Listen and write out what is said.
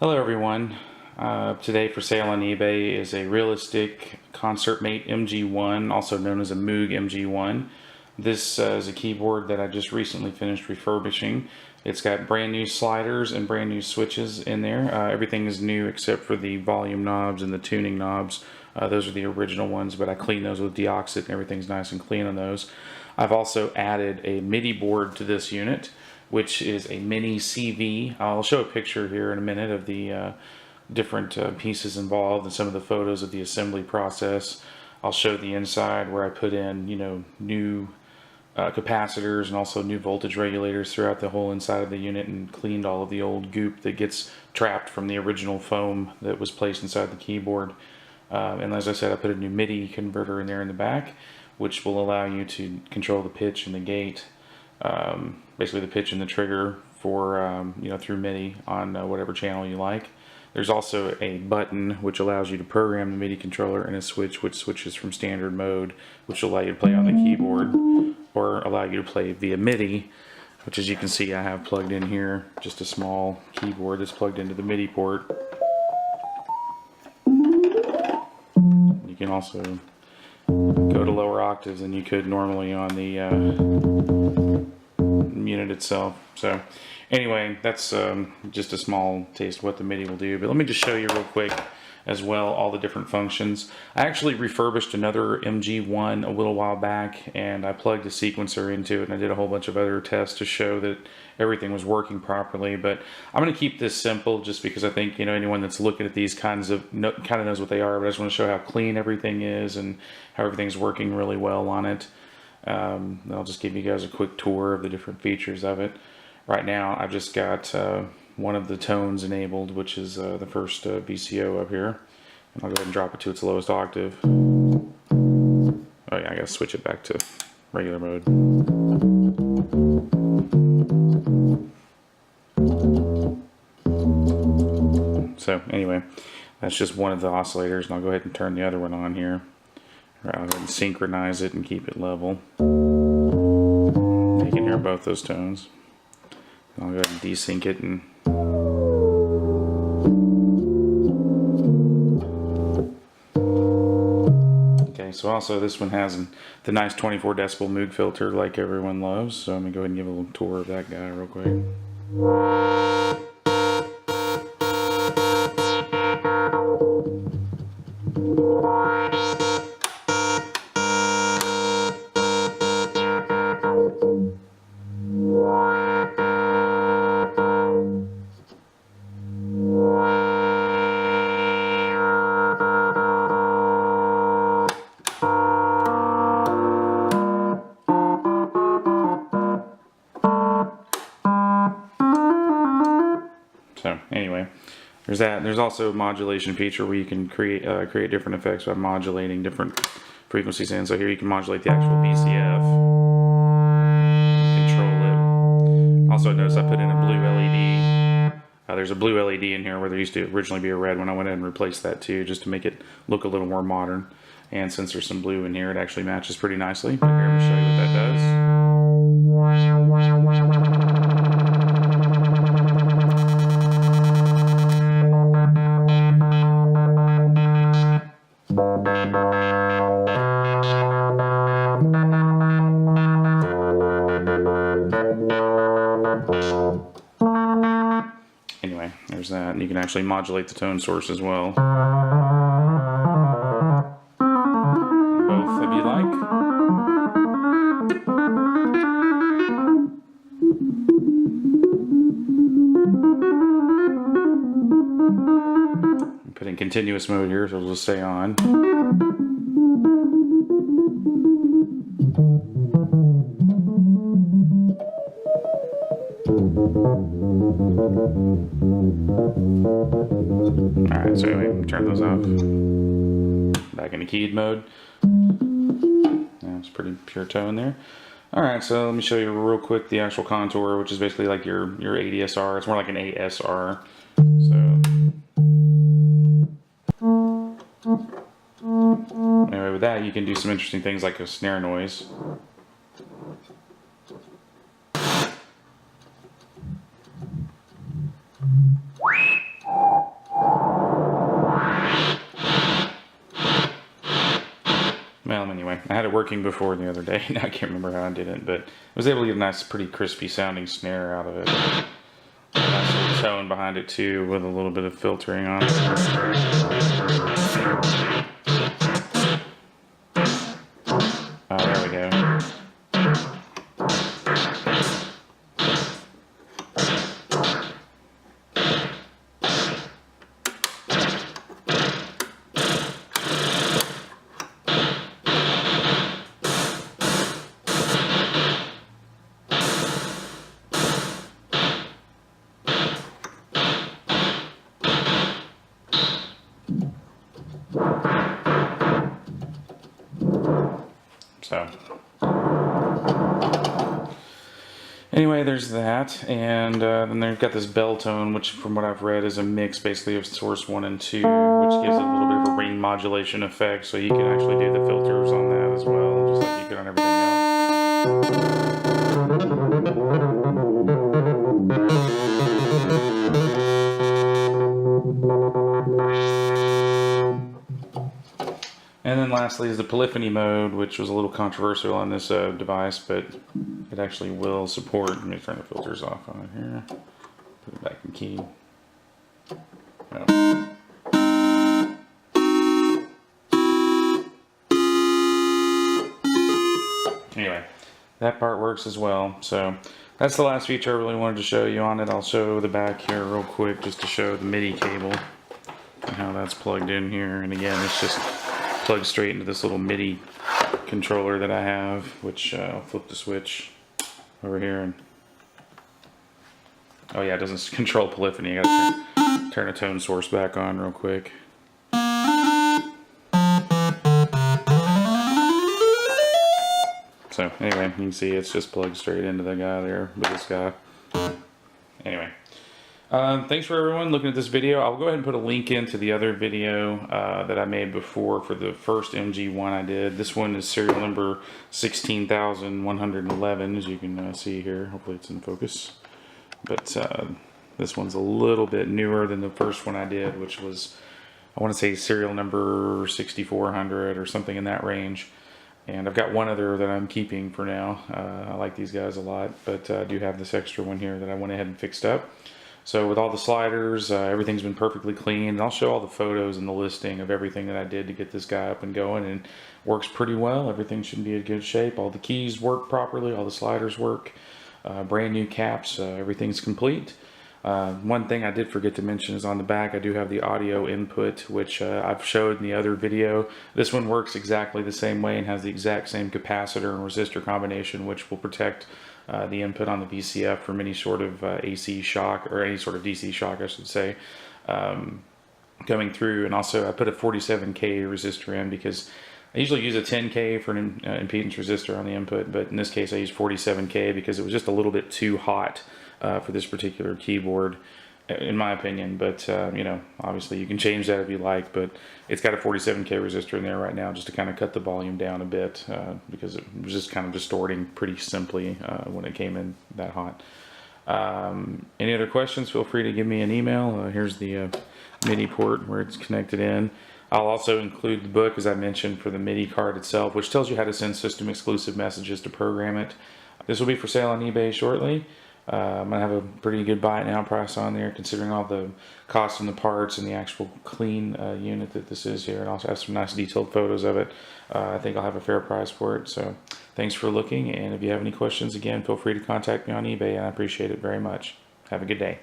Hello everyone. Today for sale on eBay is a realistic Concertmate MG-1, also known as a Moog MG-1. This is a keyboard that I just recently finished refurbishing. It's got brand new sliders and brand new switches in there. Everything is new except for the volume knobs and the tuning knobs. Those are the original ones, but I cleaned those with deoxit and everything's nice and clean on those. I've also added a MIDI board to this unit, which is a mini CV. I'll show a picture here in a minute of the different pieces involved and some of the photos of the assembly process. I'll show the inside where I put in, new capacitors and also new voltage regulators throughout the whole inside of the unit, and cleaned all of the old goop that gets trapped from the original foam that was placed inside the keyboard. And as I said, I put a new MIDI converter in there in the back, which will allow you to control the pitch and the gate. Basically the pitch and the trigger for through MIDI on whatever channel you like. There's also a button which allows you to program the MIDI controller, and a switch which switches from standard mode, which will allow you to play on the keyboard or allow you to play via MIDI, which, as you can see, I have plugged in here just a small keyboard that's plugged into the MIDI port. You can also go to lower octaves than you could normally on the unit itself. So anyway, that's just a small taste of what the MIDI will do, but let me just show you real quick as well all the different functions. I actually refurbished another MG-1 a little while back, and I plugged a sequencer into it, and I did a whole bunch of other tests to show that everything was working properly. But I'm going to keep this simple just because I think anyone that's looking at these kind of knows what they are, but I just want to show how clean everything is and how everything's working really well on it. I'll just give you guys a quick tour of the different features of it. Right now I've just got one of the tones enabled, which is the first VCO up here, and I'll go ahead and drop it to its lowest octave. Oh yeah, I gotta switch it back to regular mode. So anyway, that's just one of the oscillators, and I'll go ahead and turn the other one on here. I'll go ahead and synchronize it and keep it level. You can hear both those tones. I'll go ahead and desync it and okay, so also this one has the nice 24 decibel Moog filter like everyone loves, so I'm gonna go ahead and give a little tour of that guy real quick. So anyway, there's that. There's also a modulation feature where you can create different effects by modulating different frequencies in. So here you can modulate the actual VCF, control it. Also notice I put in a blue LED. There's a blue LED in here where there used to originally be a red one. I went ahead and replaced that too, just to make it look a little more modern. And since there's some blue in here, it actually matches pretty nicely. But here, I'm going to show you what that does. Anyway, there's that, and you can actually modulate the tone source as well. Both if you like. Put in continuous mode here, so it'll just stay on. Alright, so anyway, turn those off. Back into keyed mode. That's pretty pure tone there. Alright, so let me show you real quick the actual contour, which is basically like your ADSR. It's more like an ASR. So anyway, with that you can do some interesting things like a snare noise. anyway, I had it working before the other day. Now I can't remember how I did it, but I was able to get a nice, pretty crispy sounding snare out of it. A nice little tone behind it too, with a little bit of filtering on it. Oh, there we go. So anyway, there's that, and then they've got this bell tone, which from what I've read is a mix basically of source 1 and 2, which gives it a little bit of a ring modulation effect, so you can actually do the filters on that as well, just like you could on everything else. And then lastly is the polyphony mode, which was a little controversial on this device, but it actually will support. Let me turn the filters off on it here. Put it back in key. Oh. Anyway, that part works as well. So that's the last feature I really wanted to show you on it. I'll show the back here real quick just to show the MIDI cable and how that's plugged in here. And again, it's just plugged straight into this little MIDI controller that I have, which I'll flip the switch over here. And oh yeah, it doesn't control polyphony. I gotta turn a tone source back on real quick. So anyway, you can see it's just plugged straight into the guy there with this guy. Anyway. Thanks for everyone looking at this video. I'll go ahead and put a link into the other video that I made before for the first MG1 I did. This one is serial number 16,111, as you can see here. Hopefully it's in focus. But this one's a little bit newer than the first one I did, which was, I want to say, serial number 6400 or something in that range. And I've got one other that I'm keeping for now. I like these guys a lot, but I do have this extra one here that I went ahead and fixed up. So with all the sliders, everything's been perfectly clean. And I'll show all the photos and the listing of everything that I did to get this guy up and going, and works pretty well. Everything should be in good shape. All the keys work properly, all the sliders work. Brand new caps, everything's complete. One thing I did forget to mention is on the back I do have the audio input, which I've showed in the other video. This one works exactly the same way and has the exact same capacitor and resistor combination, which will protect the input on the VCF from any sort of AC shock, or any sort of DC shock I should say, coming through. And also I put a 47K resistor in because I usually use a 10K for an impedance resistor on the input, but in this case I used 47K because it was just a little bit too hot for this particular keyboard, in my opinion. But you know, obviously you can change that if you like, but it's got a 47K resistor in there right now just to kind of cut the volume down a bit, because it was just kind of distorting pretty simply when it came in that hot. Any other questions, feel free to give me an email. Here's the MIDI port where it's connected in. I'll also include the book, as I mentioned, for the MIDI card itself, which tells you how to send system exclusive messages to program it. This will be for sale on eBay shortly. I'm going to have a pretty good buy it now price on there, considering all the costs and the parts and the actual clean unit that this is here. And also have some nice detailed photos of it. I think I'll have a fair price for it. So thanks for looking, and if you have any questions, again, feel free to contact me on eBay, and I appreciate it very much. Have a good day.